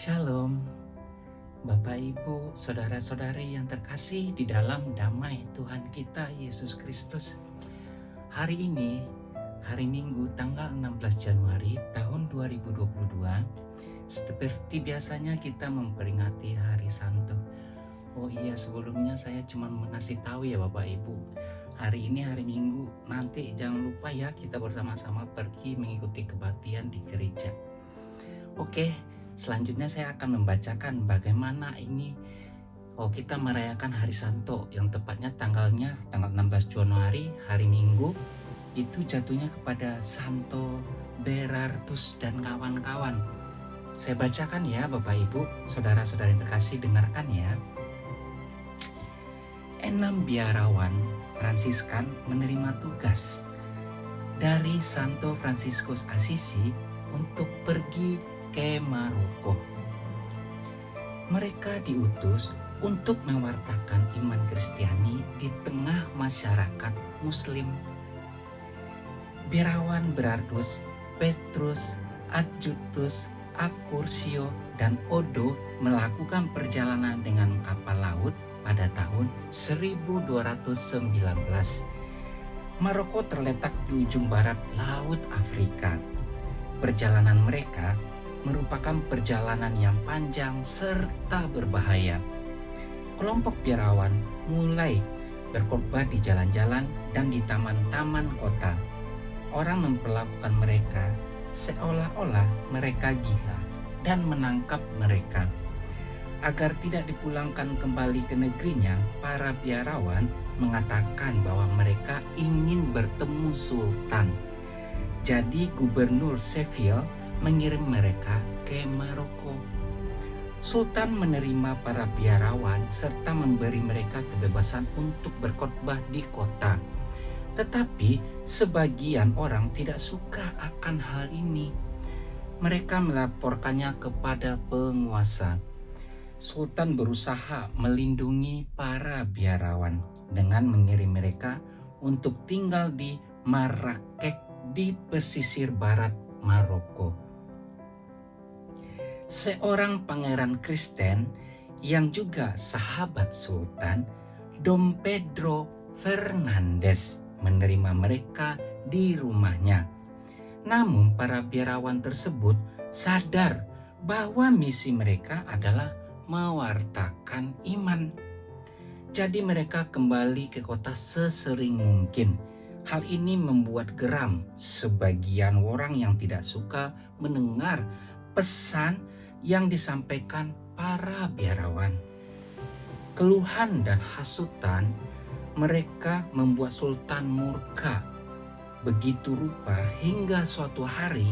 Shalom, Bapak Ibu, Saudara-saudari yang terkasih di dalam damai Tuhan kita Yesus Kristus. Hari ini, hari Minggu tanggal 16 Januari tahun 2022, seperti biasanya kita memperingati Hari Santo. Oh iya, sebelumnya saya cuma mengasih tahu ya Bapak Ibu, hari ini hari Minggu, nanti jangan lupa ya kita bersama-sama pergi mengikuti kebaktian di gereja. Oke, selanjutnya saya akan membacakan bagaimana ini kita merayakan Hari Santo yang tepatnya tanggal 16 Januari, hari Minggu, itu jatuhnya kepada Santo Berardus dan kawan-kawan. Saya bacakan ya Bapak Ibu, saudara-saudari terkasih, dengarkan ya. 6 biarawan Fransiskan menerima tugas dari Santo Fransiskus Assisi untuk pergi ke Maroko. Mereka diutus untuk mewartakan iman Kristiani di tengah masyarakat Muslim. Biarawan Berardus, Petrus, Adjutus, Accurcio, dan Odo melakukan perjalanan dengan kapal laut pada tahun 1219. Maroko terletak di ujung barat Laut Afrika. Perjalanan mereka merupakan perjalanan yang panjang serta berbahaya. Kelompok biarawan mulai berkhotbah di jalan-jalan dan di taman-taman kota. Orang memperlakukan mereka seolah-olah mereka gila dan menangkap mereka. Agar tidak dipulangkan kembali ke negerinya, para biarawan mengatakan bahwa mereka ingin bertemu Sultan. Jadi Gubernur Seville mengirim mereka ke Maroko. Sultan menerima para biarawan serta memberi mereka kebebasan untuk berkhotbah di kota. Tetapi sebagian orang tidak suka akan hal ini. Mereka melaporkannya kepada penguasa. Sultan berusaha melindungi para biarawan dengan mengirim mereka untuk tinggal di Marrakech di pesisir barat Maroko. Seorang pangeran Kristen yang juga sahabat Sultan, Dom Pedro Fernandes, menerima mereka di rumahnya. Namun para biarawan tersebut sadar bahwa misi mereka adalah mewartakan iman. Jadi mereka kembali ke kota sesering mungkin. Hal ini membuat geram sebagian orang yang tidak suka mendengar pesan yang disampaikan para biarawan. Keluhan dan hasutan mereka membuat Sultan murka. Begitu rupa hingga suatu hari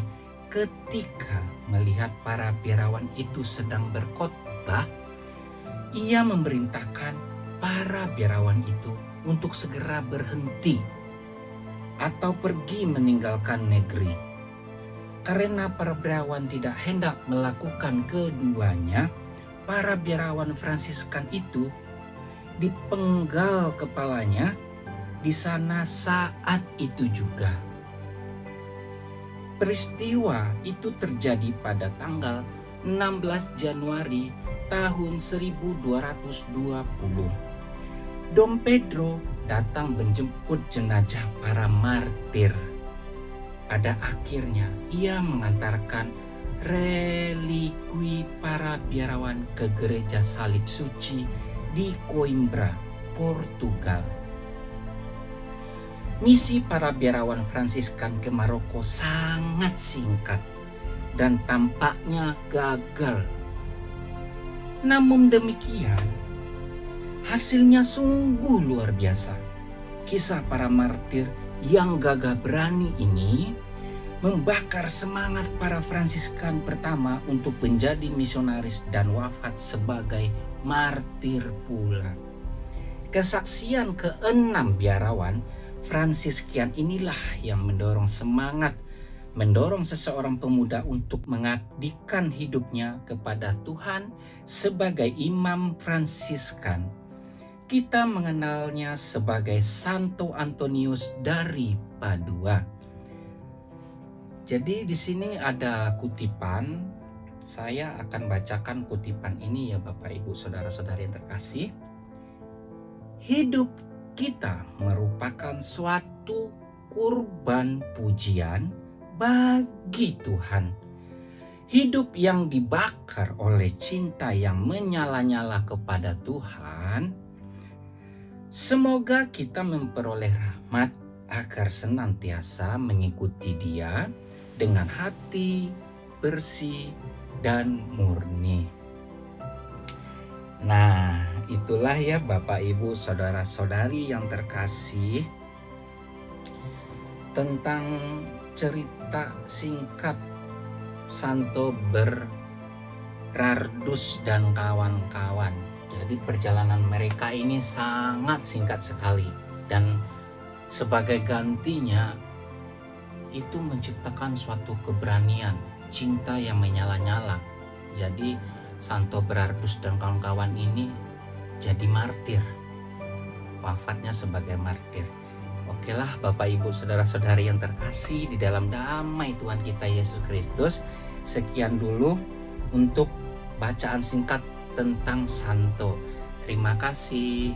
ketika melihat para biarawan itu sedang berkhotbah, ia memerintahkan para biarawan itu untuk segera berhenti atau pergi meninggalkan negeri. Karena para biarawan tidak hendak melakukan keduanya, para biarawan Fransiskan itu dipenggal kepalanya di sana saat itu juga. Peristiwa itu terjadi pada tanggal 16 Januari tahun 1220. Dom Pedro datang menjemput jenazah para martir. Pada akhirnya ia mengantarkan relikui para biarawan ke gereja salib suci di Coimbra, Portugal. Misi para biarawan Fransiskan ke Maroko sangat singkat dan tampaknya gagal. Namun demikian, hasilnya sungguh luar biasa. Kisah para martir yang gagah berani ini membakar semangat para Fransiskan pertama untuk menjadi misionaris dan wafat sebagai martir pula. Kesaksian ke-6 biarawan Fransiskian inilah yang mendorong seseorang pemuda untuk mengabdikan hidupnya kepada Tuhan sebagai imam Fransiskan. Kita mengenalnya sebagai Santo Antonius dari Padua. Jadi di sini ada kutipan Saya akan bacakan kutipan ini ya Bapak Ibu Saudara-saudari yang terkasih. Hidup kita merupakan suatu kurban pujian bagi Tuhan. Hidup yang dibakar oleh cinta yang menyala-nyala kepada Tuhan. Semoga kita memperoleh rahmat agar senantiasa mengikuti Dia dengan hati bersih dan murni. Nah, itulah ya Bapak Ibu Saudara-saudari yang terkasih, tentang cerita singkat Santo Berardus dan kawan-kawan. Jadi perjalanan mereka ini sangat singkat sekali, dan sebagai gantinya itu menciptakan suatu keberanian, cinta yang menyala-nyala. Jadi Santo Berardus dan kawan-kawan ini jadi martir, wafatnya sebagai martir. Okelah Bapak Ibu Saudara-saudari yang terkasih di dalam damai Tuhan kita Yesus Kristus, sekian dulu untuk bacaan singkat tentang Santo. Terima kasih.